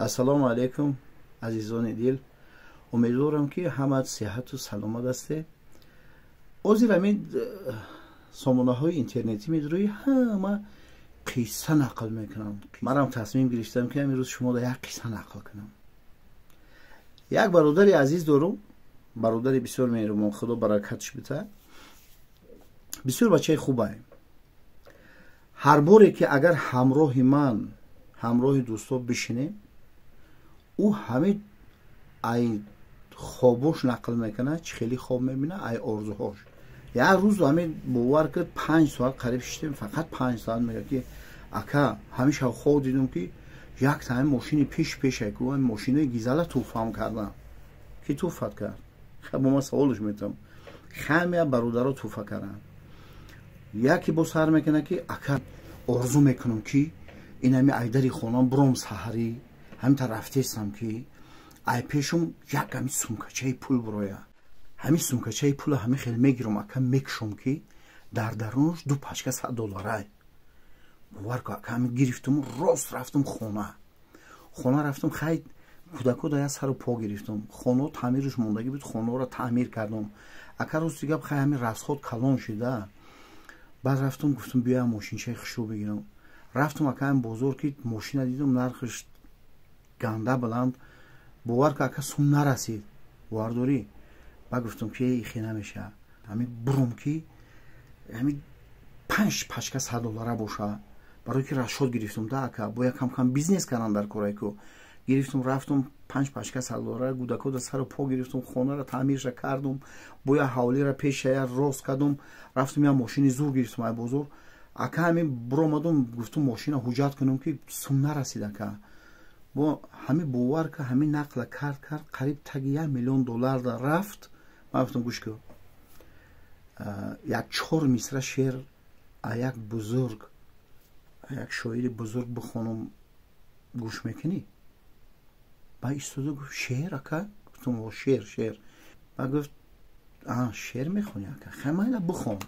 ассалому алайкум азизони дил. умедворам ки ҳамат сеҳату саломат ҳастед. озир ҳамин сомонаҳои интернетӣ медурои ҳама қисса нақл мекунам. манам тасмим гирифтам ки амирӯз шуморо як қисса нақл кунам. як бародари азиз дорум, бародари бисёр меҳрубон, худо баракатш бита. бисёр бачаи хубае. ҳар боре ки агар ҳамроҳи ман, ҳамроҳи дӯсто бишинем, ӯ ҳамин ай хобош нақл мекунад, чӣ хеле хоб мебинад, ай орзуҳош. як рӯз ҳамин бовар кард 5 соат қариб шиштем, фақат 5 соат мега ки ака ҳамиша хоб дидум ки як тайм мошини пешай ку мошинаи гизала туфам кардам. ки туфат кард? бо ман саволш метам. ҳамя бародаро туфа карданд. яке бо сар мекунад ки ака орзу мекунам ки ин ҳами айдари хонам буром саҳарӣ ҳамита рафтестам ки ай пешум як ҳами сумкачаи пул буроя. ҳами сумкачаи пула ҳами хел мегирам, ака мекушам ки дар дарунаш 2 пачка $100. бовар ку ака ҳами гирифтам, рост рафтам хона рафтам, хай кудако да як сару по гирифтам. хоно таъмираш мондагӣ буд, хоноро таъмир кардам. ака рӯз дига хай ҳами расход калон шуда. баъд рафтам гуфтам биёям мошинчаи хушрӯ бигирам. рафтам ака ҳами бозор ки мошина дидам нархаш ганда баланд. бовар ку ака сум нарасид. бовардорӣ? баъд гуфтам ки ихе намеша. ҳами бурам ки ҳами 5 пачка $100 боша. барое ки расход гирифтам да ака, бо якам кам бизнес кардам дар корае ку. гирифтам рафтам 5 пачка $100 гудако да сару по гирифтам, хонаро таъмирша кардам, бо як ҳавлира пешая рост кардам, рафтам як мошини зур гирифтам ай бозор. ака ҳами буромадам, гуфтам мошина ҳуҷҷат кунам ки сум нарасид ака. бо ҳами бовар ка ҳами нақла кард қариб таги $1 миллион да рафт. ман гуфтам гӯш кун, як 4 мисра шеър а як бузург, як шоири бузург бихонам, гӯш мекунӣ? ба истода гуфт шеър ака? гуфтам о шеър. ба гуфт шеър мехони ака? хай майла бихон.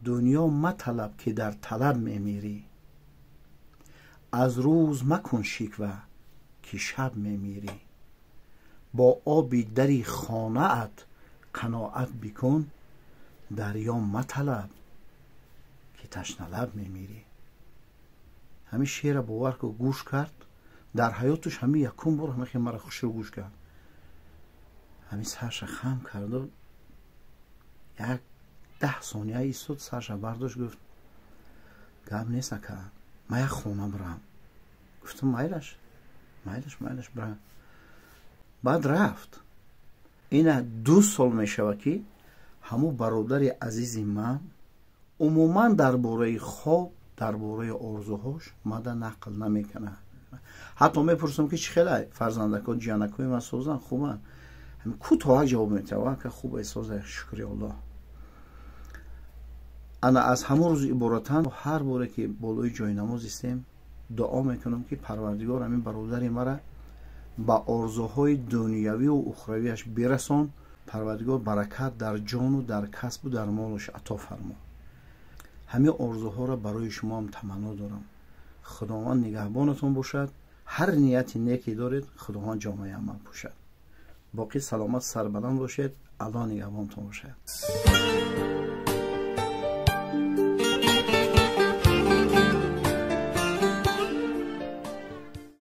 дунё маталаб ки дар талаб мемирӣ, аз рӯз макун шиква ки шаб мемирӣ. бо оби дари хонаат қаноат бикун, дарё маталаб ки ташналаб мемирӣ. ҳамин шеъра бовар ку гӯш кард. дар ҳаёташ ҳамин якум бор ҳамин мара хушрӯ гӯш кард. ҳамин сарша хам карду як 10 сония истод, сарша бардошт, гуфт гап нест ака, ман як хона бурам. гуфтам майлаш бра. баъд рафт. ина 2 сол мешава ки ҳамун бародари азизи ман умуман дар бораи хоб, дар бораи орзуҳош мада нақл намекунад. ҳатто мепурсам ки чӣ хелай фарзандако ҷиянакои ман созан, хубан? кӯтоҳак ҷавоб метавам, ака хубай соза, шукри Аллоҳ. ана аз ҳамон рӯз иборатан ҳар боре ки болои ҷойнамоз истем, дуо мекунам ки парвардигор ҳамин бародари мара ба орзуҳои дунявиву ухравияш бирасон. парвардигор баракат дар ҷону дар касбу дар молаш ато фармо. ҳамин орзуҳоро барои шумоам таманно дорам. худованд нигаҳбонатон бошад. ҳар нияти неке доред, худованд ҷомаи амал пӯшад. боқӣ саломат сарбаланд бошед. аллоҳ нигаҳбонтон бошад.